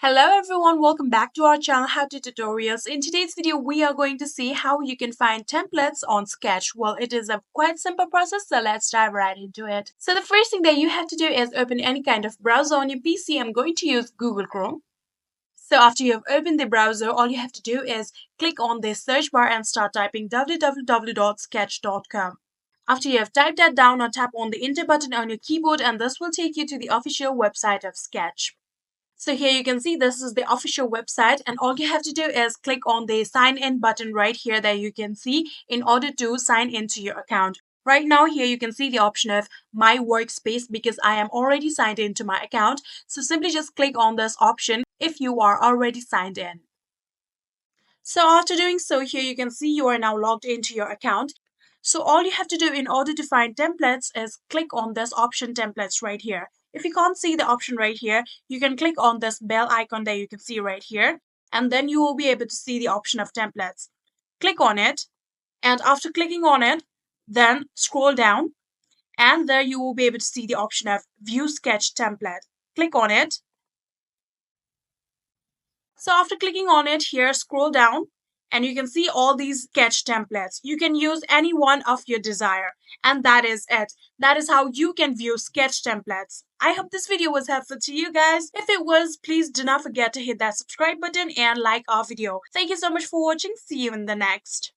Hello everyone, welcome back to our channel How to Tutorials. In today's video, we are going to see how you can find templates on Sketch. Well, it is a quite simple process, so let's dive right into it. So the first thing that you have to do is open any kind of browser on your PC. I'm going to use Google Chrome. So after you have opened the browser, all you have to do is click on the search bar and start typing www.sketch.com. After you have typed that down, or tap on the enter button on your keyboard and this will take you to the official website of Sketch. So here you can see this is the official website, and all you have to do is click on the sign in button right here that you can see in order to sign into your account. Right now here you can see the option of my workspace because I am already signed into my account. So simply just click on this option if you are already signed in. So after doing so, here you can see you are now logged into your account. So all you have to do in order to find templates is click on this option templates right here. If you can't see the option right here, you can click on this bell icon that you can see right here, and then you will be able to see the option of templates. Click on it, and after clicking on it, then scroll down, and there you will be able to see the option of view sketch template. Click on it. So after clicking on it here, scroll down and you can see all these sketch templates. You can use any one of your desire, and that is it. That is how you can view sketch templates. I hope this video was helpful to you guys. If it was, please do not forget to hit that subscribe button and like our video. Thank you so much for watching. See you in the next.